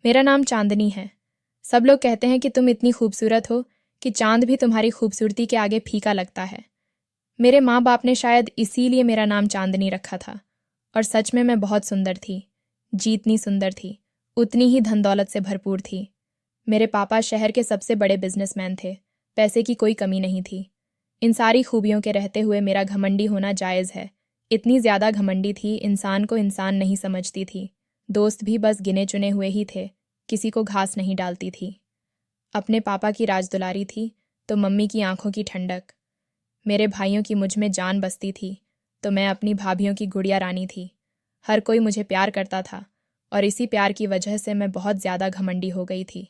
मेरा नाम चांदनी है। सब लोग कहते हैं कि तुम इतनी खूबसूरत हो कि चांद भी तुम्हारी खूबसूरती के आगे फीका लगता है। मेरे माँ बाप ने शायद इसीलिए मेरा नाम चांदनी रखा था। और सच में मैं बहुत सुंदर थी। जितनी सुंदर थी उतनी ही धन दौलत से भरपूर थी। मेरे पापा शहर के सबसे बड़े बिजनेसमैन थे। पैसे की कोई कमी नहीं थी। इन सारी खूबियों के रहते हुए मेरा घमंडी होना जायज़ है। इतनी ज़्यादा घमंडी थी, इंसान को इंसान नहीं समझती थी। दोस्त भी बस गिने चुने हुए ही थे। किसी को घास नहीं डालती थी। अपने पापा की राजदुलारी थी तो मम्मी की आंखों की ठंडक। मेरे भाइयों की मुझ में जान बसती थी तो मैं अपनी भाभियों की गुड़िया रानी थी। हर कोई मुझे प्यार करता था और इसी प्यार की वजह से मैं बहुत ज़्यादा घमंडी हो गई थी।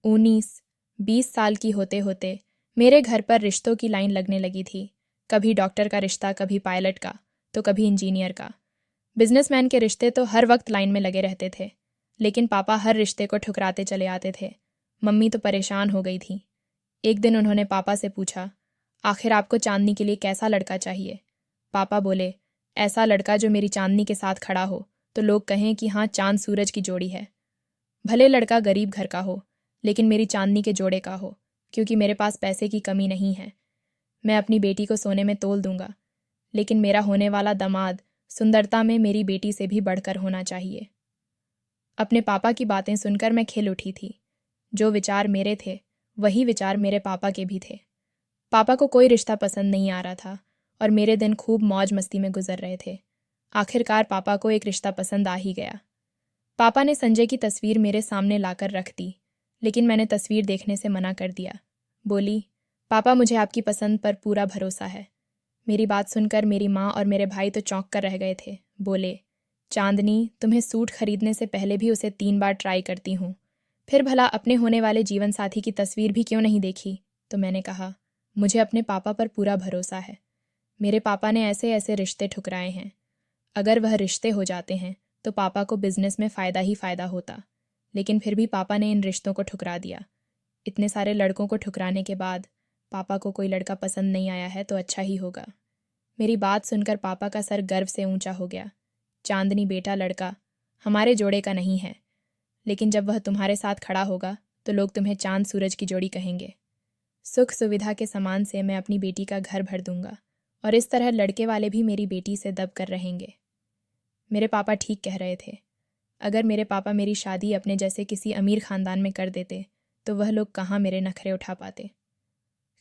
19-20 साल की होते होते मेरे घर पर रिश्तों की लाइन लगने लगी थी। कभी डॉक्टर का रिश्ता, कभी पायलट का, तो कभी इंजीनियर का। बिजनेसमैन के रिश्ते तो हर वक्त लाइन में लगे रहते थे, लेकिन पापा हर रिश्ते को ठुकराते चले आते थे। मम्मी तो परेशान हो गई थी। एक दिन उन्होंने पापा से पूछा, आखिर आपको चांदनी के लिए कैसा लड़का चाहिए? पापा बोले, ऐसा लड़का जो मेरी चांदनी के साथ खड़ा हो तो लोग कहें कि हाँ, चांद सूरज की जोड़ी है। भले लड़का गरीब घर का हो, लेकिन मेरी चांदनी के जोड़े का हो, क्योंकि मेरे पास पैसे की कमी नहीं है। मैं अपनी बेटी को सोने में तोल दूंगा, लेकिन मेरा होने वाला दामाद सुंदरता में मेरी बेटी से भी बढ़कर होना चाहिए। अपने पापा की बातें सुनकर मैं खिल उठी थी। जो विचार मेरे थे वही विचार मेरे पापा के भी थे। पापा को कोई रिश्ता पसंद नहीं आ रहा था और मेरे दिन खूब मौज मस्ती में गुजर रहे थे। आखिरकार पापा को एक रिश्ता पसंद आ ही गया। पापा ने संजय की तस्वीर मेरे सामने लाकर रख दी, लेकिन मैंने तस्वीर देखने से मना कर दिया। बोली, पापा, मुझे आपकी पसंद पर पूरा भरोसा है। मेरी बात सुनकर मेरी माँ और मेरे भाई तो चौंक कर रह गए थे। बोले, चांदनी, तुम्हें सूट खरीदने से पहले भी उसे 3 बार ट्राई करती हूँ, फिर भला अपने होने वाले जीवन साथी की तस्वीर भी क्यों नहीं देखी? तो मैंने कहा, मुझे अपने पापा पर पूरा भरोसा है। मेरे पापा ने ऐसे ऐसे रिश्ते ठुकराए हैं। अगर वह रिश्ते हो जाते हैं तो पापा को बिजनेस में फ़ायदा ही फ़ायदा होता, लेकिन फिर भी पापा ने इन रिश्तों को ठुकरा दिया। इतने सारे लड़कों को ठुकराने के बाद पापा को कोई लड़का पसंद नहीं आया है तो अच्छा ही होगा। मेरी बात सुनकर पापा का सर गर्व से ऊंचा हो गया। चांदनी बेटा, लड़का हमारे जोड़े का नहीं है, लेकिन जब वह तुम्हारे साथ खड़ा होगा तो लोग तुम्हें चांद सूरज की जोड़ी कहेंगे। सुख सुविधा के सामान से मैं अपनी बेटी का घर भर दूंगा और इस तरह लड़के वाले भी मेरी बेटी से दब कर रहेंगे। मेरे पापा ठीक कह रहे थे। अगर मेरे पापा मेरी शादी अपने जैसे किसी अमीर खानदान में कर देते तो वह लोग कहाँ मेरे नखरे उठा पाते।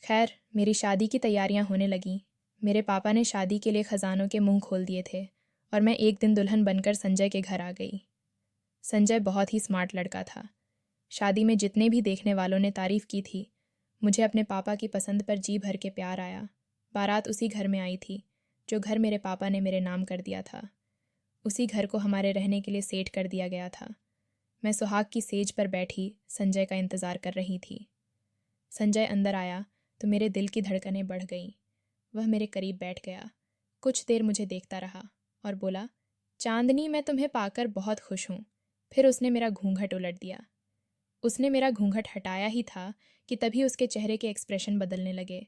खैर, मेरी शादी की तैयारियां होने लगीं। मेरे पापा ने शादी के लिए खजानों के मुंह खोल दिए थे और मैं एक दिन दुल्हन बनकर संजय के घर आ गई। संजय बहुत ही स्मार्ट लड़का था। शादी में जितने भी देखने वालों ने तारीफ की थी, मुझे अपने पापा की पसंद पर जी भर के प्यार आया। बारात उसी घर में आई थी जो घर मेरे पापा ने मेरे नाम कर दिया था। उसी घर को हमारे रहने के लिए सेट कर दिया गया था। मैं सुहाग की सेज पर बैठी संजय का इंतज़ार कर रही थी। संजय अंदर आया तो मेरे दिल की धड़कनें बढ़ गईं। वह मेरे करीब बैठ गया, कुछ देर मुझे देखता रहा और बोला, चांदनी, मैं तुम्हें पाकर बहुत खुश हूँ। फिर उसने मेरा घूंघट उलट दिया। उसने मेरा घूंघट हटाया ही था कि तभी उसके चेहरे के एक्सप्रेशन बदलने लगे।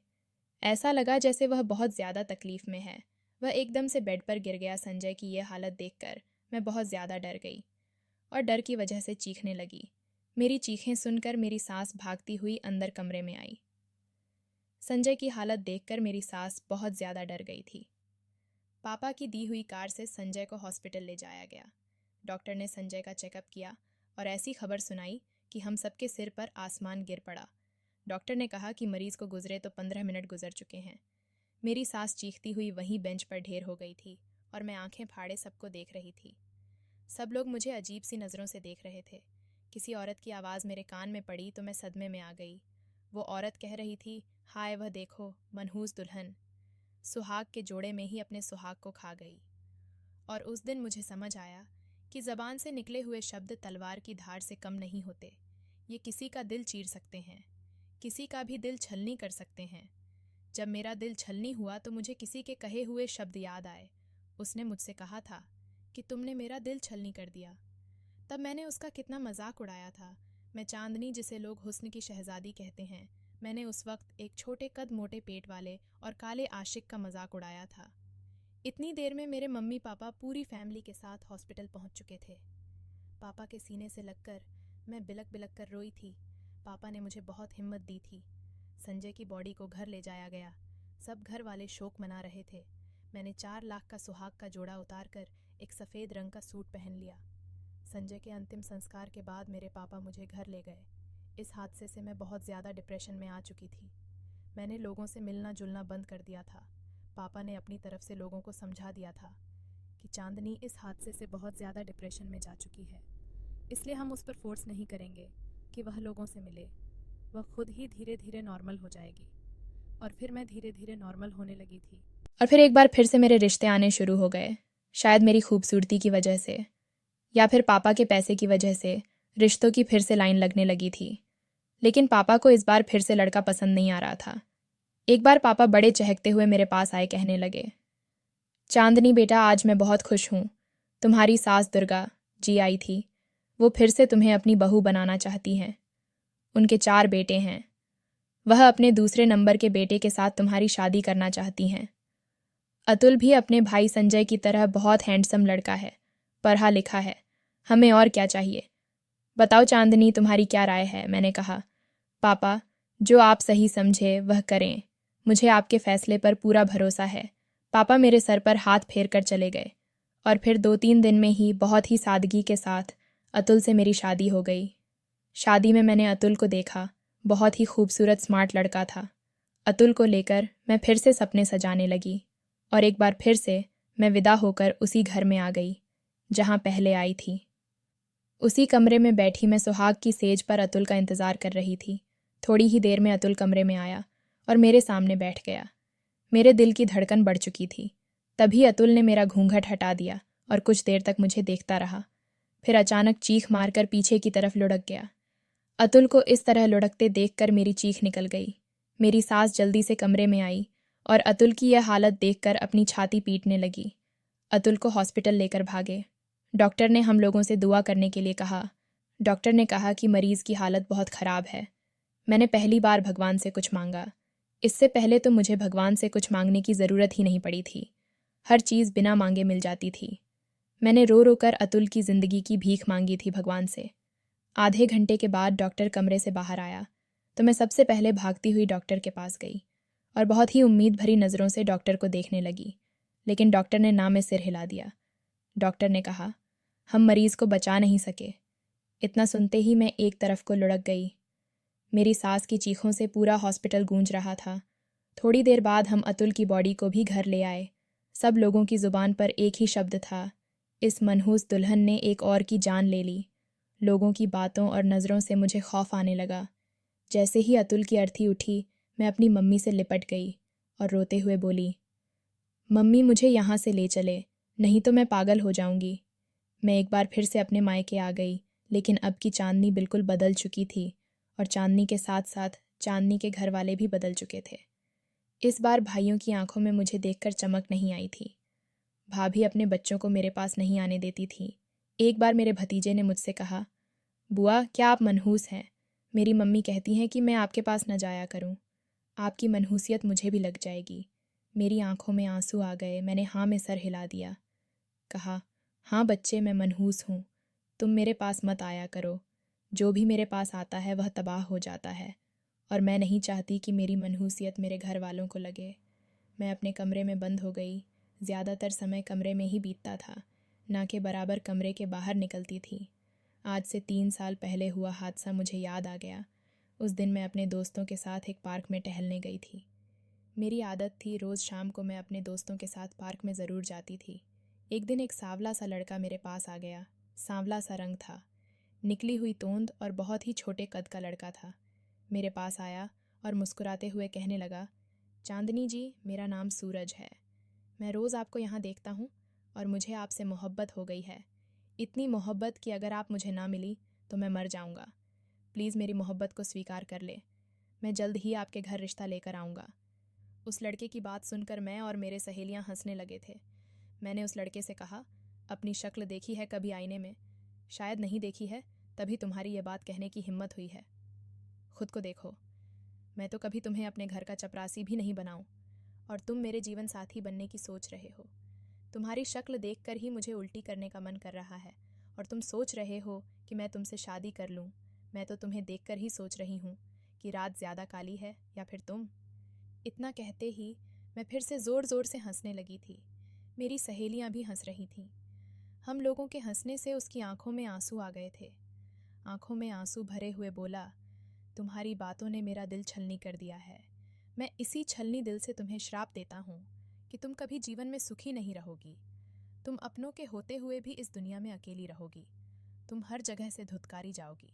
ऐसा लगा जैसे वह बहुत ज़्यादा तकलीफ में है। वह एकदम से बेड पर गिर गया। संजय की यह हालत देखकर मैं बहुत ज़्यादा डर गई और डर की वजह से चीखने लगी। मेरी चीखें सुनकर मेरी सास भागती हुई अंदर कमरे में आई। संजय की हालत देखकर मेरी सास बहुत ज़्यादा डर गई थी। पापा की दी हुई कार से संजय को हॉस्पिटल ले जाया गया। डॉक्टर ने संजय का चेकअप किया और ऐसी खबर सुनाई कि हम सबके सिर पर आसमान गिर पड़ा। डॉक्टर ने कहा कि मरीज को गुजरे तो 15 मिनट गुजर चुके हैं। मेरी सास चीखती हुई वहीं बेंच पर ढेर हो गई थी और मैं आंखें फाड़े सबको देख रही थी। सब लोग मुझे अजीब सी नज़रों से देख रहे थे। किसी औरत की आवाज़ मेरे कान में पड़ी तो मैं सदमे में आ गई। वो औरत कह रही थी, हाय वह देखो, मनहूस दुल्हन सुहाग के जोड़े में ही अपने सुहाग को खा गई। और उस दिन मुझे समझ आया कि ज़बान से निकले हुए शब्द तलवार की धार से कम नहीं होते। ये किसी का दिल चीर सकते हैं, किसी का भी दिल छलनी कर सकते हैं। जब मेरा दिल छलनी हुआ तो मुझे किसी के कहे हुए शब्द याद आए। उसने मुझसे कहा था कि तुमने मेरा दिल छलनी कर दिया। तब मैंने उसका कितना मजाक उड़ाया था। मैं चांदनी, जिसे लोग हुस्न की शहजादी कहते हैं, मैंने उस वक्त एक छोटे कद मोटे पेट वाले और काले आशिक का मजाक उड़ाया था। इतनी देर में मेरे मम्मी पापा पूरी फैमिली के साथ हॉस्पिटल पहुंच चुके थे। पापा के सीने से लगकर मैं बिलक बिलक कर रोई थी। पापा ने मुझे बहुत हिम्मत दी थी। संजय की बॉडी को घर ले जाया गया। सब घर वाले शोक मना रहे थे। मैंने 4 लाख का सुहाग का जोड़ा उतार कर एक सफ़ेद रंग का सूट पहन लिया। संजय के अंतिम संस्कार के बाद मेरे पापा मुझे घर ले गए। इस हादसे से मैं बहुत ज़्यादा डिप्रेशन में आ चुकी थी। मैंने लोगों से मिलना जुलना बंद कर दिया था। पापा ने अपनी तरफ से लोगों को समझा दिया था कि चांदनी इस हादसे से बहुत ज़्यादा डिप्रेशन में जा चुकी है, इसलिए हम उस पर फोर्स नहीं करेंगे कि वह लोगों से मिले। वह खुद ही धीरे धीरे नॉर्मल हो जाएगी। और फिर मैं धीरे धीरे नॉर्मल होने लगी थी। और फिर एक बार फिर से मेरे रिश्ते आने शुरू हो गए। शायद मेरी खूबसूरती की वजह से या फिर पापा के पैसे की वजह से रिश्तों की फिर से लाइन लगने लगी थी। लेकिन पापा को इस बार फिर से लड़का पसंद नहीं आ रहा था। एक बार पापा बड़े चहकते हुए मेरे पास आए, कहने लगे, चांदनी बेटा, आज मैं बहुत खुश हूँ। तुम्हारी सास दुर्गा जी आई थी। वो फिर से तुम्हें अपनी बहू बनाना चाहती हैं। उनके 4 बेटे हैं। वह अपने दूसरे नंबर के बेटे के साथ तुम्हारी शादी करना चाहती हैं। अतुल भी अपने भाई संजय की तरह बहुत हैंडसम लड़का है, पढ़ा लिखा है। हमें और क्या चाहिए? बताओ चांदनी, तुम्हारी क्या राय है? मैंने कहा, पापा, जो आप सही समझे वह करें। मुझे आपके फैसले पर पूरा भरोसा है। पापा मेरे सर पर हाथ फेर कर चले गए और फिर 2-3 दिन में ही बहुत ही सादगी के साथ अतुल से मेरी शादी हो गई। शादी में मैंने अतुल को देखा। बहुत ही खूबसूरत स्मार्ट लड़का था। अतुल को लेकर मैं फिर से सपने सजाने लगी और एक बार फिर से मैं विदा होकर उसी घर में आ गई जहाँ पहले आई थी। उसी कमरे में बैठी मैं सुहाग की सेज पर अतुल का इंतज़ार कर रही थी। थोड़ी ही देर में अतुल कमरे में आया और मेरे सामने बैठ गया। मेरे दिल की धड़कन बढ़ चुकी थी। तभी अतुल ने मेरा घूंघट हटा दिया और कुछ देर तक मुझे देखता रहा। फिर अचानक चीख मारकर पीछे की तरफ लुढ़क गया। अतुल को इस तरह लुढ़कते देखकर मेरी चीख निकल गई। मेरी सास जल्दी से कमरे में आई और अतुल की यह हालत देखकर अपनी छाती पीटने लगी। अतुल को हॉस्पिटल लेकर भागे। डॉक्टर ने हम लोगों से दुआ करने के लिए कहा। डॉक्टर ने कहा कि मरीज़ की हालत बहुत ख़राब है। मैंने पहली बार भगवान से कुछ मांगा। इससे पहले तो मुझे भगवान से कुछ मांगने की ज़रूरत ही नहीं पड़ी थी। हर चीज़ बिना मांगे मिल जाती थी। मैंने रो रो कर अतुल की ज़िंदगी की भीख मांगी थी भगवान से। आधे घंटे के बाद डॉक्टर कमरे से बाहर आया तो मैं सबसे पहले भागती हुई डॉक्टर के पास गई और बहुत ही उम्मीद भरी नज़रों से डॉक्टर को देखने लगी। लेकिन डॉक्टर ने ना में सिर हिला दिया। डॉक्टर ने कहा, हम मरीज़ को बचा नहीं सके। इतना सुनते ही मैं एक तरफ को लुढ़क गई। मेरी सास की चीखों से पूरा हॉस्पिटल गूंज रहा था। थोड़ी देर बाद हम अतुल की बॉडी को भी घर ले आए। सब लोगों की ज़ुबान पर एक ही शब्द था, इस मनहूस दुल्हन ने एक और की जान ले ली। लोगों की बातों और नज़रों से मुझे खौफ आने लगा। जैसे ही अतुल की अर्थी उठी, मैं अपनी मम्मी से लिपट गई और रोते हुए बोली, मम्मी, मुझे यहाँ से ले चले, नहीं तो मैं पागल हो जाऊंगी। मैं एक बार फिर से अपने मायके आ गई, लेकिन अब की चांदनी बिल्कुल बदल चुकी थी और चांदनी के साथ साथ चांदनी के घर वाले भी बदल चुके थे। इस बार भाइयों की आंखों में मुझे देखकर चमक नहीं आई थी। भाभी अपने बच्चों को मेरे पास नहीं आने देती थी। एक बार मेरे भतीजे ने मुझसे कहा, बुआ, क्या आप मनहूस हैं? मेरी मम्मी कहती हैं कि मैं आपके पास न जाया करूं। आपकी मनहूसियत मुझे भी लग जाएगी। मेरी आंखों में आंसू आ गए। मैंने हाँ में सर हिला दिया। कहा, हाँ बच्चे, मैं मनहूस हूँ। तुम मेरे पास मत आया करो। जो भी मेरे पास आता है वह तबाह हो जाता है और मैं नहीं चाहती कि मेरी मनहूसियत मेरे घर वालों को लगे। मैं अपने कमरे में बंद हो गई। ज़्यादातर समय कमरे में ही बीतता था, ना कि बराबर कमरे के बाहर निकलती थी। आज से 3 साल पहले हुआ हादसा मुझे याद आ गया। उस दिन मैं अपने दोस्तों के साथ एक पार्क में टहलने गई थी। मेरी आदत थी, रोज़ शाम को मैं अपने दोस्तों के साथ पार्क में ज़रूर जाती थी। एक दिन एक सांवला सा लड़का मेरे पास आ गया। सांवला सा रंग था, निकली हुई तोंद और बहुत ही छोटे कद का लड़का था। मेरे पास आया और मुस्कुराते हुए कहने लगा, चांदनी जी, मेरा नाम सूरज है। मैं रोज़ आपको यहाँ देखता हूँ और मुझे आपसे मोहब्बत हो गई है। इतनी मोहब्बत कि अगर आप मुझे ना मिली तो मैं मर जाऊँगा। प्लीज़ मेरी मोहब्बत को स्वीकार कर ले। मैं जल्द ही आपके घर रिश्ता लेकर आऊँगा। उस लड़के की बात सुनकर मैं और मेरे सहेलियाँ हंसने लगे थे। मैंने उस लड़के से कहा, अपनी शक्ल देखी है कभी आईने में? शायद नहीं देखी है, तभी तुम्हारी ये बात कहने की हिम्मत हुई है। खुद को देखो। मैं तो कभी तुम्हें अपने घर का चपरासी भी नहीं बनाऊं और तुम मेरे जीवन साथी बनने की सोच रहे हो। तुम्हारी शक्ल देखकर ही मुझे उल्टी करने का मन कर रहा है और तुम सोच रहे हो कि मैं तुमसे शादी कर लूँ। मैं तो तुम्हें देखकर ही सोच रही हूँ कि रात ज़्यादा काली है या फिर तुम। इतना कहते ही मैं फिर से ज़ोर ज़ोर से हंसने लगी थी। मेरी सहेलियाँ भी हंस रही थीं। हम लोगों के हंसने से उसकी आंखों में आंसू आ गए थे। आंखों में आंसू भरे हुए बोला, तुम्हारी बातों ने मेरा दिल छलनी कर दिया है। मैं इसी छलनी दिल से तुम्हें श्राप देता हूँ कि तुम कभी जीवन में सुखी नहीं रहोगी। तुम अपनों के होते हुए भी इस दुनिया में अकेली रहोगी। तुम हर जगह से धुतकारी जाओगी।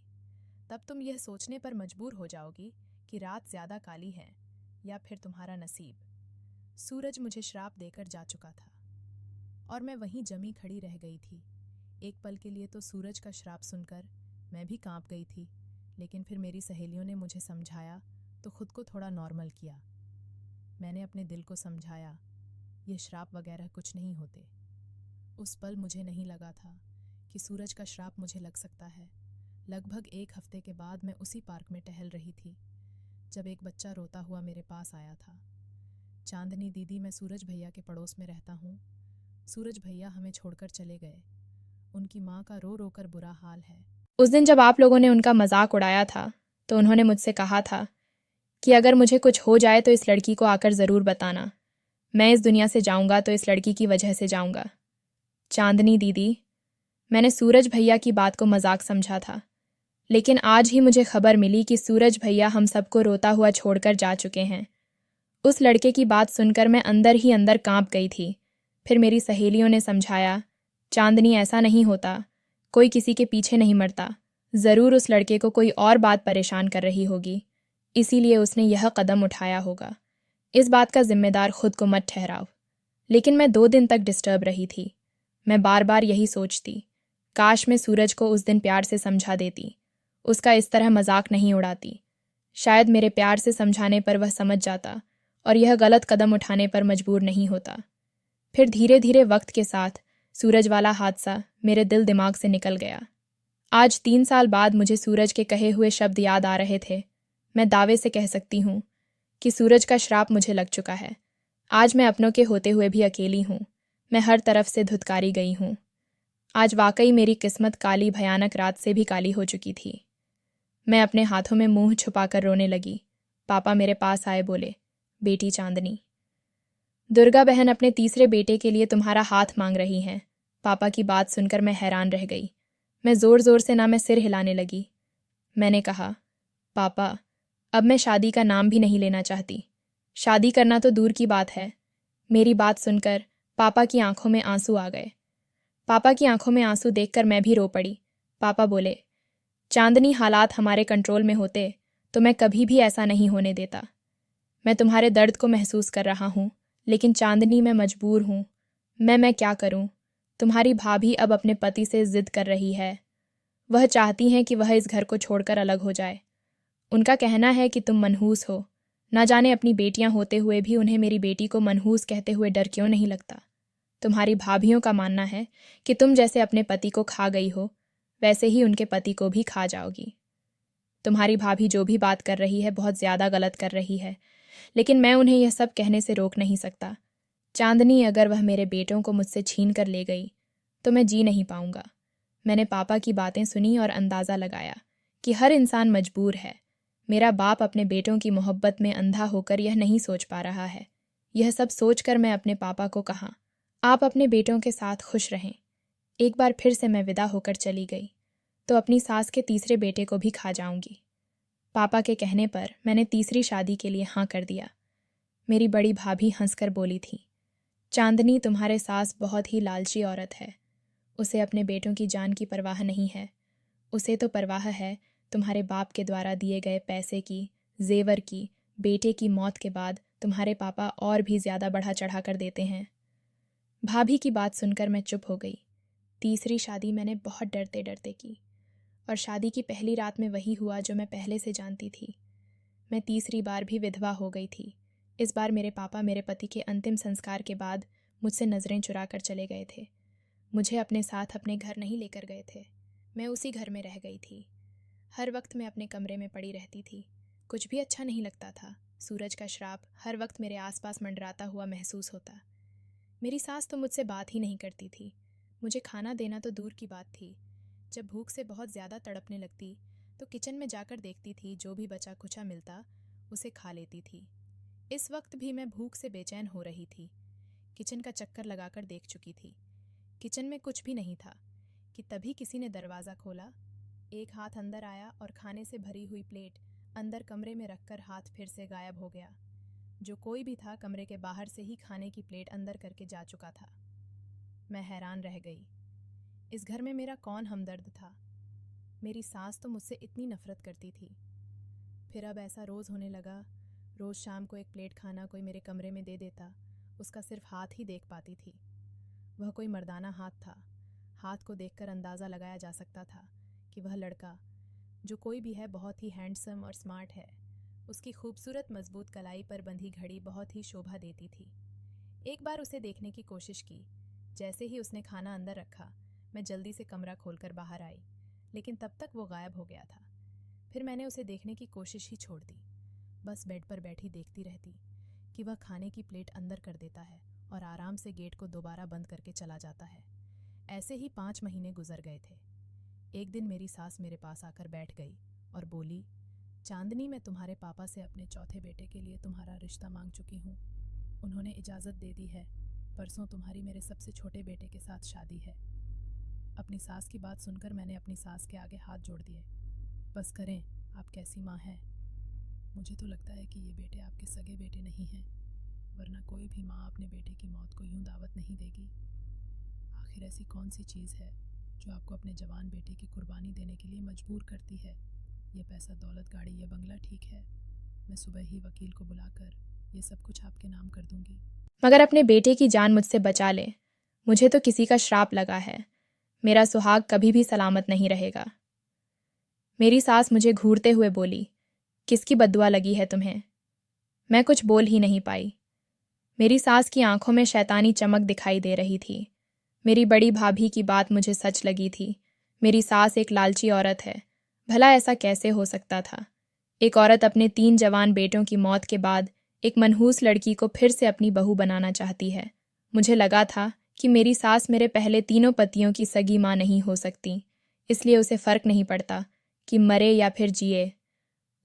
तब तुम यह सोचने पर मजबूर हो जाओगी कि रात ज़्यादा काली है या फिर तुम्हारा नसीब। सूरज मुझे श्राप देकर जा चुका था और मैं वहीं जमी खड़ी रह गई थी। एक पल के लिए तो सूरज का श्राप सुनकर मैं भी कांप गई थी, लेकिन फिर मेरी सहेलियों ने मुझे समझाया तो खुद को थोड़ा नॉर्मल किया। मैंने अपने दिल को समझाया, ये श्राप वगैरह कुछ नहीं होते। उस पल मुझे नहीं लगा था कि सूरज का श्राप मुझे लग सकता है। लगभग 1 हफ्ते के बाद मैं उसी पार्क में टहल रही थी जब एक बच्चा रोता हुआ मेरे पास आया था। चांदनी दीदी, मैं सूरज भैया के पड़ोस में रहता हूँ। सूरज भैया हमें छोड़कर चले गए। उनकी माँ का रो रो कर बुरा हाल है। उस दिन जब आप लोगों ने उनका मजाक उड़ाया था तो उन्होंने मुझसे कहा था कि अगर मुझे कुछ हो जाए तो इस लड़की को आकर ज़रूर बताना। मैं इस दुनिया से जाऊंगा तो इस लड़की की वजह से जाऊंगा। चांदनी दीदी, मैंने सूरज भैया की बात को मजाक समझा था, लेकिन आज ही मुझे खबर मिली कि सूरज भैया हम सबको रोता हुआ छोड़कर जा चुके हैं। उस लड़के की बात सुनकर मैं अंदर ही अंदर कांप गई थी। फिर मेरी सहेलियों ने समझाया, चांदनी ऐसा नहीं होता, कोई किसी के पीछे नहीं मरता। ज़रूर उस लड़के को कोई और बात परेशान कर रही होगी, इसीलिए उसने यह कदम उठाया होगा। इस बात का जिम्मेदार खुद को मत ठहराओ। लेकिन मैं 2 दिन तक डिस्टर्ब रही थी। मैं बार बार यही सोचती, काश मैं सूरज को उस दिन प्यार से समझा देती, उसका इस तरह मजाक नहीं उड़ाती। शायद मेरे प्यार से समझाने पर वह समझ जाता और यह गलत कदम उठाने पर मजबूर नहीं होता। फिर धीरे धीरे वक्त के साथ सूरज वाला हादसा मेरे दिल दिमाग से निकल गया। आज 3 साल बाद मुझे सूरज के कहे हुए शब्द याद आ रहे थे। मैं दावे से कह सकती हूँ कि सूरज का श्राप मुझे लग चुका है। आज मैं अपनों के होते हुए भी अकेली हूँ। मैं हर तरफ से धुतकारी गई हूँ। आज वाकई मेरी किस्मत काली भयानक रात से भी काली हो चुकी थी। मैं अपने हाथों में मुंह छुपाकर रोने लगी। पापा मेरे पास आए, बोले, बेटी चांदनी, दुर्गा बहन अपने तीसरे बेटे के लिए तुम्हारा हाथ मांग रही हैं। पापा की बात सुनकर मैं हैरान रह गई। मैं ज़ोर ज़ोर से ना मैं सिर हिलाने लगी। मैंने कहा, पापा, अब मैं शादी का नाम भी नहीं लेना चाहती। शादी करना तो दूर की बात है। मेरी बात सुनकर पापा की आंखों में आंसू आ गए। पापा की आंखों में आंसू देखकर मैं भी रो पड़ी। पापा बोले, चांदनी, हालात हमारे कंट्रोल में होते तो मैं कभी भी ऐसा नहीं होने देता। मैं तुम्हारे दर्द को महसूस कर रहा हूँ, लेकिन चांदनी, मैं मजबूर हूँ। मैं क्या करूँ? तुम्हारी भाभी अब अपने पति से जिद कर रही है। वह चाहती हैं कि वह इस घर को छोड़कर अलग हो जाए। उनका कहना है कि तुम मनहूस हो। ना जाने अपनी बेटियां होते हुए भी उन्हें मेरी बेटी को मनहूस कहते हुए डर क्यों नहीं लगता। तुम्हारी भाभियों का मानना है कि तुम जैसे अपने पति को खा गई हो, वैसे ही उनके पति को भी खा जाओगी। तुम्हारी भाभी जो भी बात कर रही है बहुत ज़्यादा गलत कर रही है, लेकिन मैं उन्हें यह सब कहने से रोक नहीं सकता। चांदनी, अगर वह मेरे बेटों को मुझसे छीन कर ले गई तो मैं जी नहीं पाऊंगा। मैंने पापा की बातें सुनी और अंदाज़ा लगाया कि हर इंसान मजबूर है। मेरा बाप अपने बेटों की मोहब्बत में अंधा होकर यह नहीं सोच पा रहा है। यह सब सोचकर मैं अपने पापा को कहा, आप अपने बेटों के साथ खुश रहें। एक बार फिर से मैं विदा होकर चली गई तो अपनी सास के तीसरे बेटे को भी खा जाऊंगी। पापा के कहने पर मैंने तीसरी शादी के लिए हाँ कर दिया। मेरी बड़ी भाभी हंसकर बोली थी, चांदनी, तुम्हारे सास बहुत ही लालची औरत है। उसे अपने बेटों की जान की परवाह नहीं है। उसे तो परवाह है तुम्हारे बाप के द्वारा दिए गए पैसे की, जेवर की। बेटे की मौत के बाद तुम्हारे पापा और भी ज़्यादा बढ़ा चढ़ा कर देते हैं। भाभी की बात सुनकर मैं चुप हो गई। तीसरी शादी मैंने बहुत डरते डरते की और शादी की पहली रात में वही हुआ जो मैं पहले से जानती थी। मैं तीसरी बार भी विधवा हो गई थी। इस बार मेरे पापा मेरे पति के अंतिम संस्कार के बाद मुझसे नज़रें चुरा कर चले गए थे। मुझे अपने साथ अपने घर नहीं लेकर गए थे। मैं उसी घर में रह गई थी। हर वक्त मैं अपने कमरे में पड़ी रहती थी। कुछ भी अच्छा नहीं लगता था। सूरज का श्राप हर वक्त मेरे आसपास मंडराता हुआ महसूस होता। मेरी सास तो मुझसे बात ही नहीं करती थी। मुझे खाना देना तो दूर की बात थी, जब भूख से बहुत ज़्यादा तड़पने लगती तो किचन में जाकर देखती थी, जो भी बचा कुचा मिलता उसे खा लेती थी। इस वक्त भी मैं भूख से बेचैन हो रही थी। किचन का चक्कर लगाकर देख चुकी थी, किचन में कुछ भी नहीं था कि तभी किसी ने दरवाज़ा खोला। एक हाथ अंदर आया और खाने से भरी हुई प्लेट अंदर कमरे में रखकर हाथ फिर से गायब हो गया। जो कोई भी था कमरे के बाहर से ही खाने की प्लेट अंदर करके जा चुका था। मैं हैरान रह गई। इस घर में मेरा कौन हमदर्द था? मेरी सास तो मुझसे इतनी नफरत करती थी, फिर अब ऐसा रोज़ होने लगा। रोज़ शाम को एक प्लेट खाना कोई मेरे कमरे में दे देता, उसका सिर्फ हाथ ही देख पाती थी। वह कोई मर्दाना हाथ था। हाथ को देखकर अंदाज़ा लगाया जा सकता था कि वह लड़का, जो कोई भी है, बहुत ही हैंडसम और स्मार्ट है। उसकी खूबसूरत मजबूत कलाई पर बंधी घड़ी बहुत ही शोभा देती थी। एक बार उसे देखने की कोशिश की। जैसे ही उसने खाना अंदर रखा, मैं जल्दी से कमरा खोलकर बाहर आई, लेकिन तब तक वो गायब हो गया था। फिर मैंने उसे देखने की कोशिश ही छोड़ दी। बस बेड पर बैठी देखती रहती कि वह खाने की प्लेट अंदर कर देता है और आराम से गेट को दोबारा बंद करके चला जाता है। ऐसे ही 5 महीने गुजर गए थे। एक दिन मेरी सास मेरे पास आकर बैठ गई और बोली, चांदनी, मैं तुम्हारे पापा से अपने चौथे बेटे के लिए तुम्हारा रिश्ता मांग चुकी हूँ। उन्होंने इजाज़त दे दी है। परसों तुम्हारी मेरे सबसे छोटे बेटे के साथ शादी है। अपनी सास की बात सुनकर मैंने अपनी सास के आगे हाथ जोड़ दिए। बस करें, आप कैसी माँ हैं? मुझे तो लगता है कि ये बेटे आपके सगे बेटे नहीं हैं, वरना कोई भी माँ अपने बेटे की मौत को यूं दावत नहीं देगी। आखिर ऐसी कौन सी चीज़ है जो आपको अपने जवान बेटे की कुर्बानी देने के लिए मजबूर करती है? ये पैसा, दौलत, गाड़ी, ये बंगला ठीक है, मैं सुबह ही वकील को बुलाकर ये सब कुछ आपके नाम कर दूंगी, मगर अपने बेटे की जान मुझसे बचा ले। मुझे तो किसी का श्राप लगा है। मेरा सुहाग कभी भी सलामत नहीं रहेगा। मेरी सास मुझे घूरते हुए बोली, किसकी बद्दुआ लगी है तुम्हें? मैं कुछ बोल ही नहीं पाई। मेरी सास की आंखों में शैतानी चमक दिखाई दे रही थी। मेरी बड़ी भाभी की बात मुझे सच लगी थी। मेरी सास एक लालची औरत है। भला ऐसा कैसे हो सकता था? एक औरत अपने 3 जवान बेटों की मौत के बाद एक मनहूस लड़की को फिर से अपनी बहू बनाना चाहती है। मुझे लगा था कि मेरी सास मेरे पहले तीनों पतियों की सगी माँ नहीं हो सकती, इसलिए उसे फ़र्क नहीं पड़ता कि मरे या फिर जिए।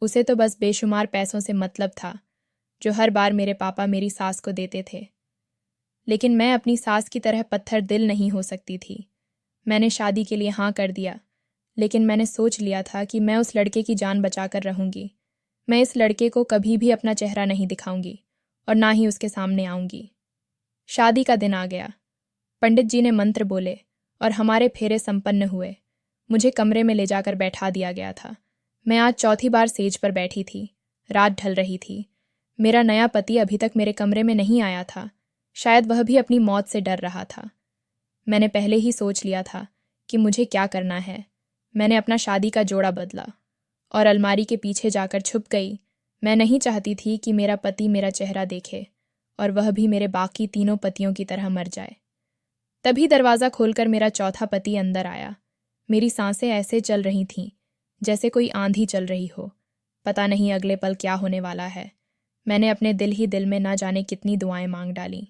उसे तो बस बेशुमार पैसों से मतलब था, जो हर बार मेरे पापा मेरी सास को देते थे। लेकिन मैं अपनी सास की तरह पत्थर दिल नहीं हो सकती थी। मैंने शादी के लिए हाँ कर दिया, लेकिन मैंने सोच लिया था कि मैं उस लड़के की जान बचाकर रहूंगी। मैं इस लड़के को कभी भी अपना चेहरा नहीं दिखाऊंगी और ना ही उसके सामने आऊंगी। शादी का दिन आ गया। पंडित जी ने मंत्र बोले और हमारे फेरे संपन्न हुए। मुझे कमरे में ले जाकर बैठा दिया गया था। मैं आज चौथी बार सेज पर बैठी थी। रात ढल रही थी। मेरा नया पति अभी तक मेरे कमरे में नहीं आया था। शायद वह भी अपनी मौत से डर रहा था। मैंने पहले ही सोच लिया था कि मुझे क्या करना है। मैंने अपना शादी का जोड़ा बदला और अलमारी के पीछे जाकर छुप गई। मैं नहीं चाहती थी कि मेरा पति मेरा चेहरा देखे और वह भी मेरे बाकी तीनों पतियों की तरह मर जाए। तभी दरवाज़ा खोलकर मेरा चौथा पति अंदर आया। मेरी सांसें ऐसे चल रही थीं जैसे कोई आंधी चल रही हो। पता नहीं अगले पल क्या होने वाला है। मैंने अपने दिल ही दिल में ना जाने कितनी दुआएं मांग डालीं।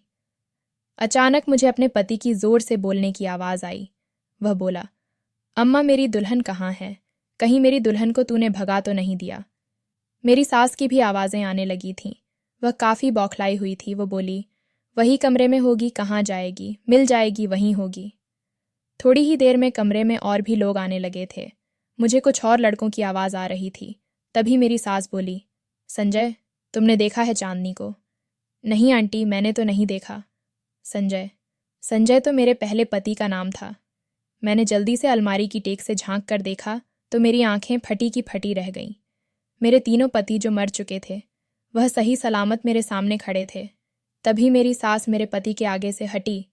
अचानक मुझे अपने पति की जोर से बोलने की आवाज़ आई। वह बोला, अम्मा, मेरी दुल्हन कहाँ है? कहीं मेरी दुल्हन को तूने भगा तो नहीं दिया? मेरी सास की भी आवाज़ें आने लगी थीं। वह काफ़ी बौखलाई हुई थी। वो बोली, वही कमरे में होगी, कहाँ जाएगी? मिल जाएगी, वहीं होगी। थोड़ी ही देर में कमरे में और भी लोग आने लगे थे। मुझे कुछ और लड़कों की आवाज़ आ रही थी। तभी मेरी सास बोली, संजय, तुमने देखा है चांदनी को? नहीं आंटी, मैंने तो नहीं देखा। संजय? संजय तो मेरे पहले पति का नाम था। मैंने जल्दी से अलमारी की टेक से झांक कर देखा तो मेरी आंखें फटी की फटी रह गईं। मेरे तीनों पति जो मर चुके थे, वह सही सलामत मेरे सामने खड़े थे। तभी मेरी सास मेरे पति के आगे से हटी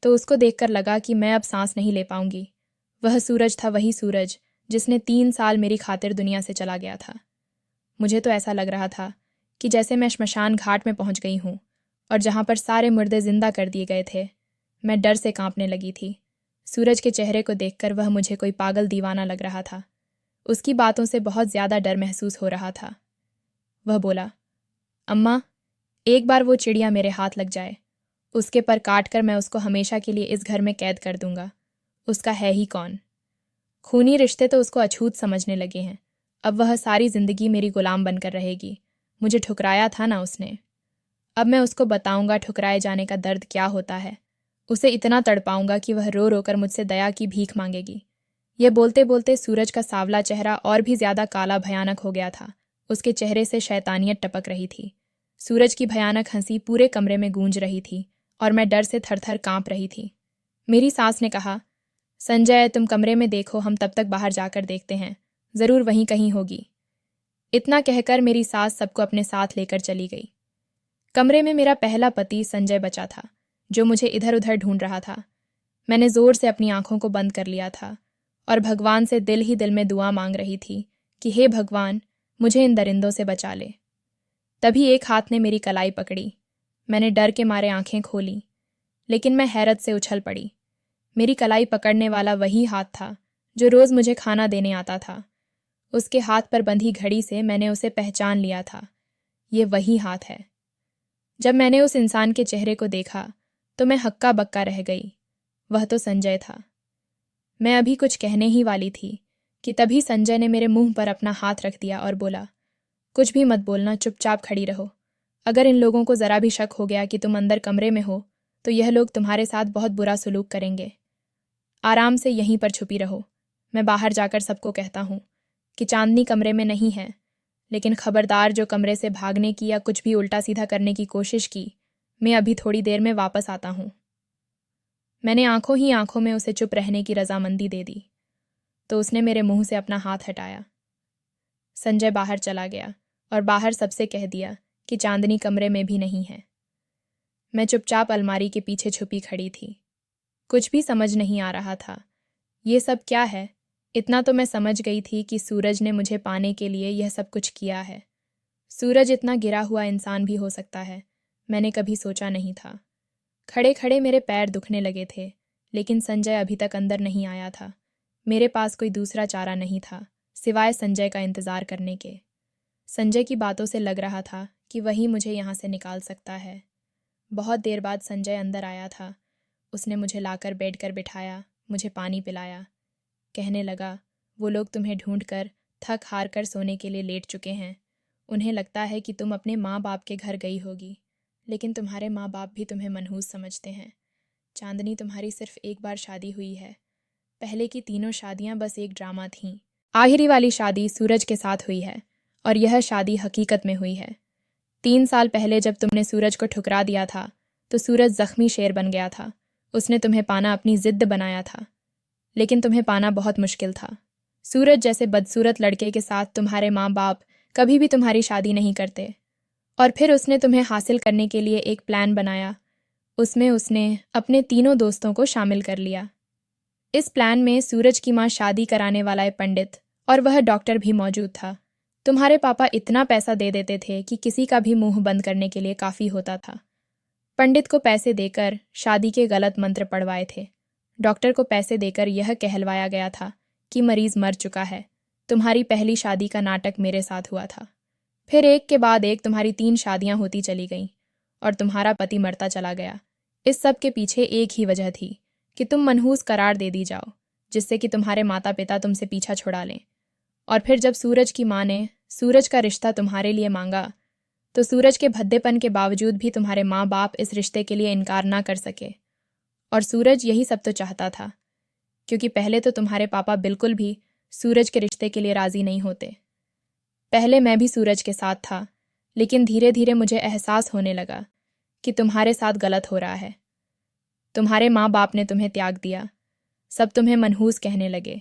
तो उसको देखकर लगा कि मैं अब सांस नहीं ले पाऊंगी। वह सूरज था, वही सूरज जिसने 3 साल मेरी खातिर दुनिया से चला गया था। मुझे तो ऐसा लग रहा था कि जैसे मैं श्मशान घाट में पहुंच गई हूं और जहां पर सारे मुर्दे जिंदा कर दिए गए थे। मैं डर से कांपने लगी थी। सूरज के चेहरे को देखकर वह मुझे कोई पागल दीवाना लग रहा था। उसकी बातों से बहुत ज़्यादा डर महसूस हो रहा था। वह बोला, अम्मा, एक बार वो चिड़िया मेरे हाथ लग जाए, उसके पर काट कर मैं उसको हमेशा के लिए इस घर में कैद कर दूंगा। उसका है ही कौन? खूनी रिश्ते तो उसको अछूत समझने लगे हैं। अब वह सारी जिंदगी मेरी गुलाम बनकर रहेगी। मुझे ठुकराया था ना उसने। अब मैं उसको बताऊंगा ठुकराए जाने का दर्द क्या होता है। उसे इतना तड़पाऊंगा कि वह रो रो कर मुझसे दया की भीख मांगेगी। यह बोलते बोलते सूरज का सावला चेहरा और भी ज्यादा काला भयानक हो गया था। उसके चेहरे से शैतानियत टपक रही थी। सूरज की भयानक हंसी पूरे कमरे में गूंज रही थी और मैं डर से थरथर कांप रही थी। मेरी सास ने कहा, संजय तुम कमरे में देखो, हम तब तक बाहर जाकर देखते हैं, जरूर वहीं कहीं होगी। इतना कहकर मेरी सास सबको अपने साथ लेकर चली गई। कमरे में मेरा पहला पति संजय बचा था, जो मुझे इधर उधर ढूंढ रहा था। मैंने जोर से अपनी आंखों को बंद कर लिया था और भगवान से दिल ही दिल में दुआ मांग रही थी कि हे भगवान, मुझे इन दरिंदों से बचा ले। तभी एक हाथ ने मेरी कलाई पकड़ी। मैंने डर के मारे आंखें खोली, लेकिन मैं हैरत से उछल पड़ी। मेरी कलाई पकड़ने वाला वही हाथ था जो रोज मुझे खाना देने आता था। उसके हाथ पर बंधी घड़ी से मैंने उसे पहचान लिया था। ये वही हाथ है। जब मैंने उस इंसान के चेहरे को देखा तो मैं हक्का बक्का रह गई। वह तो संजय था। मैं अभी कुछ कहने ही वाली थी कि तभी संजय ने मेरे मुंह पर अपना हाथ रख दिया और बोला, कुछ भी मत बोलना, चुपचाप खड़ी रहो। अगर इन लोगों को जरा भी शक हो गया कि तुम अंदर कमरे में हो तो यह लोग तुम्हारे साथ बहुत बुरा सलूक करेंगे। आराम से यहीं पर छुपी रहो। मैं बाहर जाकर सबको कहता हूँ कि चांदनी कमरे में नहीं है, लेकिन खबरदार जो कमरे से भागने की या कुछ भी उल्टा सीधा करने की कोशिश की, मैं अभी थोड़ी देर में वापस आता हूँ। मैंने आंखों ही आंखों में उसे चुप रहने की रजामंदी दे दी तो उसने मेरे मुंह से अपना हाथ हटाया। संजय बाहर चला गया और बाहर सबसे कह दिया कि चांदनी कमरे में भी नहीं है। मैं चुपचाप अलमारी के पीछे छुपी खड़ी थी। कुछ भी समझ नहीं आ रहा था। ये सब क्या है? इतना तो मैं समझ गई थी कि सूरज ने मुझे पाने के लिए यह सब कुछ किया है। सूरज इतना गिरा हुआ इंसान भी हो सकता है, मैंने कभी सोचा नहीं था। खड़े खड़े मेरे पैर दुखने लगे थे, लेकिन संजय अभी तक अंदर नहीं आया था। मेरे पास कोई दूसरा चारा नहीं था सिवाय संजय का इंतजार करने के। संजय की बातों से लग रहा था कि वही मुझे यहाँ से निकाल सकता है। बहुत देर बाद संजय अंदर आया था। उसने मुझे लाकर बेड कर बिठाया, मुझे पानी पिलाया। कहने लगा, वो लोग तुम्हें ढूंढकर थक हार कर सोने के लिए लेट चुके हैं। उन्हें लगता है कि तुम अपने माँ बाप के घर गई होगी, लेकिन तुम्हारे माँ बाप भी तुम्हें मनहूस समझते हैं। चांदनी, तुम्हारी सिर्फ एक बार शादी हुई है। पहले की तीनों शादियां बस एक ड्रामा थीं। आखिरी वाली शादी सूरज के साथ हुई है और यह शादी हकीकत में हुई है। 3 साल पहले जब तुमने सूरज को ठुकरा दिया था तो सूरज जख्मी शेर बन गया था। उसने तुम्हें पाना अपनी जिद्द बनाया था, लेकिन तुम्हें पाना बहुत मुश्किल था। सूरज जैसे बदसूरत लड़के के साथ तुम्हारे माँ बाप कभी भी तुम्हारी शादी नहीं करते। और फिर उसने तुम्हें हासिल करने के लिए एक प्लान बनाया। उसमें उसने अपने तीनों दोस्तों को शामिल कर लिया। इस प्लान में सूरज की माँ शादी कराने वाला पंडित और वह डॉक्टर भी मौजूद था। तुम्हारे पापा इतना पैसा दे देते थे कि किसी का भी मुंह बंद करने के लिए काफ़ी होता था। पंडित को पैसे देकर शादी के गलत मंत्र पढ़वाए थे। डॉक्टर को पैसे देकर यह कहलवाया गया था कि मरीज मर चुका है। तुम्हारी पहली शादी का नाटक मेरे साथ हुआ था। फिर एक के बाद एक तुम्हारी 3 शादियां होती चली गईं और तुम्हारा पति मरता चला गया। इस सब के पीछे एक ही वजह थी कि तुम मनहूस करार दे दी जाओ, जिससे कि तुम्हारे माता पिता तुमसे पीछा छुड़ा लें। और फिर जब सूरज की माँ ने सूरज का रिश्ता तुम्हारे लिए मांगा तो सूरज के भद्देपन के बावजूद भी तुम्हारे माँ बाप इस रिश्ते के लिए इनकार ना कर सके। और सूरज यही सब तो चाहता था, क्योंकि पहले तो तुम्हारे पापा बिल्कुल भी सूरज के रिश्ते के लिए राजी नहीं होते। पहले मैं भी सूरज के साथ था, लेकिन धीरे धीरे मुझे एहसास होने लगा कि तुम्हारे साथ गलत हो रहा है। तुम्हारे माँ बाप ने तुम्हें त्याग दिया, सब तुम्हें मनहूस कहने लगे।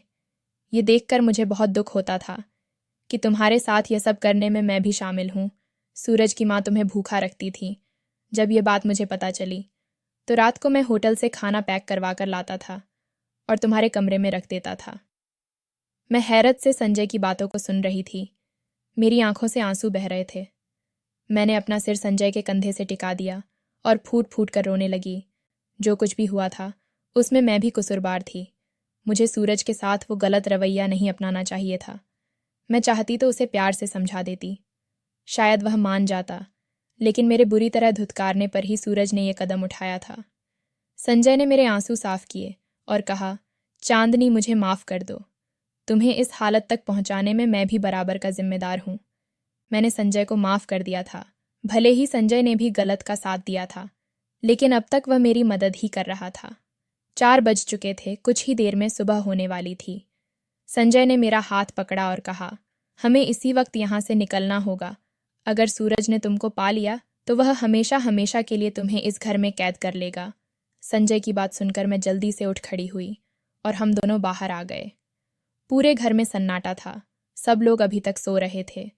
ये देखकर मुझे बहुत दुख होता था कि तुम्हारे साथ यह सब करने में मैं भी शामिल हूँ। सूरज की माँ तुम्हें भूखा रखती थी। जब ये बात मुझे पता चली तो रात को मैं होटल से खाना पैक करवा कर लाता था और तुम्हारे कमरे में रख देता था। मैं हैरत से संजय की बातों को सुन रही थी। मेरी आंखों से आंसू बह रहे थे। मैंने अपना सिर संजय के कंधे से टिका दिया और फूट फूट कर रोने लगी। जो कुछ भी हुआ था उसमें मैं भी कसूरवार थी। मुझे सूरज के साथ वो गलत रवैया नहीं अपनाना चाहिए था। मैं चाहती तो उसे प्यार से समझा देती, शायद वह मान जाता, लेकिन मेरे बुरी तरह धुतकारने पर ही सूरज ने यह कदम उठाया था। संजय ने मेरे आंसू साफ किए और कहा, चांदनी मुझे माफ़ कर दो। तुम्हें इस हालत तक पहुंचाने में मैं भी बराबर का जिम्मेदार हूं। मैंने संजय को माफ़ कर दिया था। भले ही संजय ने भी गलत का साथ दिया था, लेकिन अब तक वह मेरी मदद ही कर रहा था। 4 बज चुके थे, कुछ ही देर में सुबह होने वाली थी। संजय ने मेरा हाथ पकड़ा और कहा, हमें इसी वक्त यहाँ से निकलना होगा। अगर सूरज ने तुमको पा लिया तो वह हमेशा हमेशा के लिए तुम्हें इस घर में कैद कर लेगा। संजय की बात सुनकर मैं जल्दी से उठ खड़ी हुई और हम दोनों बाहर आ गए। पूरे घर में सन्नाटा था, सब लोग अभी तक सो रहे थे।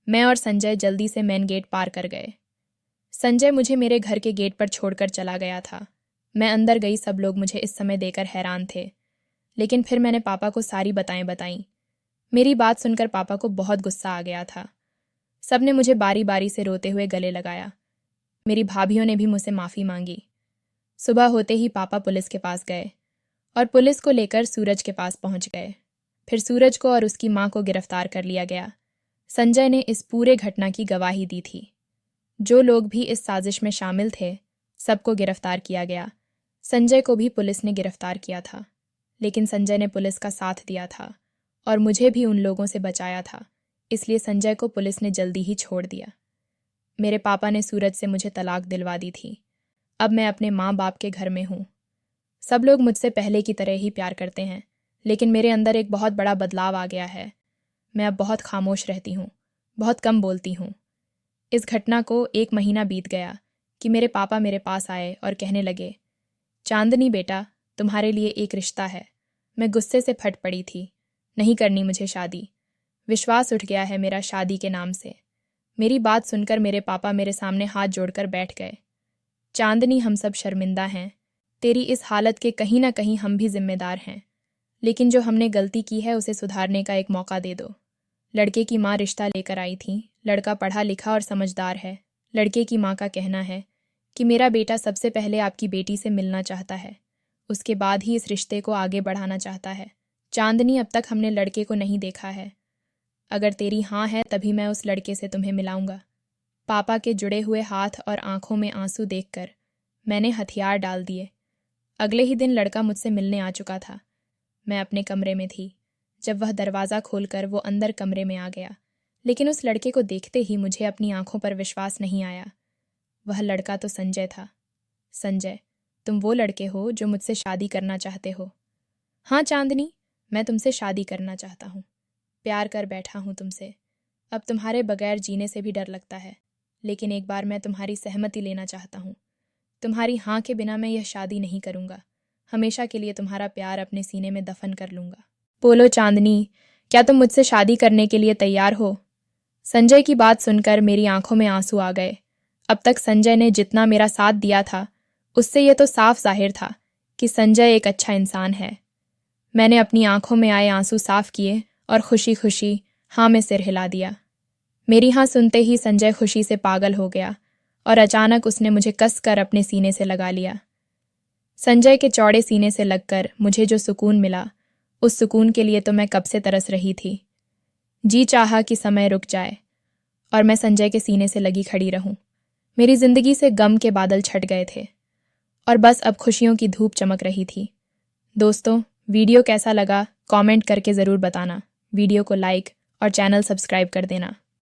मैं और संजय जल्दी से मेन गेट पार कर गए। संजय मुझे मेरे घर के गेट पर छोड़कर चला गया था। मैं अंदर गई, सब लोग मुझे इस समय देकर हैरान थे। लेकिन फिर मैंने पापा को सारी बातें बताईं। मेरी बात सुनकर पापा को बहुत गुस्सा आ गया था। सब ने मुझे बारी बारी से रोते हुए गले लगाया। मेरी भाभियों ने भी मुझसे माफ़ी मांगी। सुबह होते ही पापा पुलिस के पास गए और पुलिस को लेकर सूरज के पास पहुंच गए। फिर सूरज को और उसकी मां को गिरफ्तार कर लिया गया। संजय ने इस पूरे घटना की गवाही दी थी। जो लोग भी इस साजिश में शामिल थे, सबको गिरफ्तार किया गया। संजय को भी पुलिस ने गिरफ्तार किया था, लेकिन संजय ने पुलिस का साथ दिया था और मुझे भी उन लोगों से बचाया था, इसलिए संजय को पुलिस ने जल्दी ही छोड़ दिया। मेरे पापा ने सूरज से मुझे तलाक दिलवा दी थी। अब मैं अपने माँ बाप के घर में हूँ। सब लोग मुझसे पहले की तरह ही प्यार करते हैं, लेकिन मेरे अंदर एक बहुत बड़ा बदलाव आ गया है। मैं अब बहुत खामोश रहती हूँ, बहुत कम बोलती हूँ। इस घटना को 1 महीना बीत गया कि मेरे पापा मेरे पास आए और कहने लगे, चांदनी बेटा, तुम्हारे लिए एक रिश्ता है। मैं गुस्से से फट पड़ी थी। नहीं करनी मुझे शादी। विश्वास उठ गया है मेरा शादी के नाम से। मेरी बात सुनकर मेरे पापा मेरे सामने हाथ जोड़कर बैठ गए। चांदनी, हम सब शर्मिंदा हैं। तेरी इस हालत के कहीं ना कहीं हम भी जिम्मेदार हैं, लेकिन जो हमने गलती की है उसे सुधारने का एक मौका दे दो। लड़के की माँ रिश्ता लेकर आई थी। लड़का पढ़ा लिखा और समझदार है। लड़के की माँ का कहना है कि मेरा बेटा सबसे पहले आपकी बेटी से मिलना चाहता है, उसके बाद ही इस रिश्ते को आगे बढ़ाना चाहता है। चांदनी, अब तक हमने लड़के को नहीं देखा है। अगर तेरी हाँ है तभी मैं उस लड़के से तुम्हें मिलाऊंगा। पापा के जुड़े हुए हाथ और आंखों में आंसू देखकर मैंने हथियार डाल दिए। अगले ही दिन लड़का मुझसे मिलने आ चुका था। मैं अपने कमरे में थी जब वह दरवाज़ा खोलकर वो अंदर कमरे में आ गया, लेकिन उस लड़के को देखते ही मुझे अपनी आंखों पर विश्वास नहीं आया। वह लड़का तो संजय था। संजय, तुम वो लड़के हो जो मुझसे शादी करना चाहते हो? हाँ चांदनी, मैं तुमसे शादी करना चाहता हूँ। प्यार कर बैठा हूँ तुमसे। अब तुम्हारे बगैर जीने से भी डर लगता है, लेकिन एक बार मैं तुम्हारी सहमति लेना चाहता हूँ। तुम्हारी हाँ के बिना मैं यह शादी नहीं करूँगा। हमेशा के लिए तुम्हारा प्यार अपने सीने में दफन कर लूँगा। बोलो चांदनी, क्या तुम मुझसे शादी करने के लिए तैयार हो? संजय की बात सुनकर मेरी आंखों में आंसू आ गए। अब तक संजय ने जितना मेरा साथ दिया था, उससे यह तो साफ जाहिर था कि संजय एक अच्छा इंसान है। मैंने अपनी आंखों में आए आंसू साफ किए और खुशी खुशी हाँ में सिर हिला दिया। मेरी हाँ सुनते ही संजय खुशी से पागल हो गया और अचानक उसने मुझे कसकर अपने सीने से लगा लिया। संजय के चौड़े सीने से लगकर मुझे जो सुकून मिला, उस सुकून के लिए तो मैं कब से तरस रही थी। जी चाहा कि समय रुक जाए और मैं संजय के सीने से लगी खड़ी रहूं। मेरी जिंदगी से गम के बादल छट गए थे और बस अब खुशियों की धूप चमक रही थी। दोस्तों, वीडियो कैसा लगा कमेंट करके ज़रूर बताना। वीडियो को लाइक और चैनल सब्सक्राइब कर देना।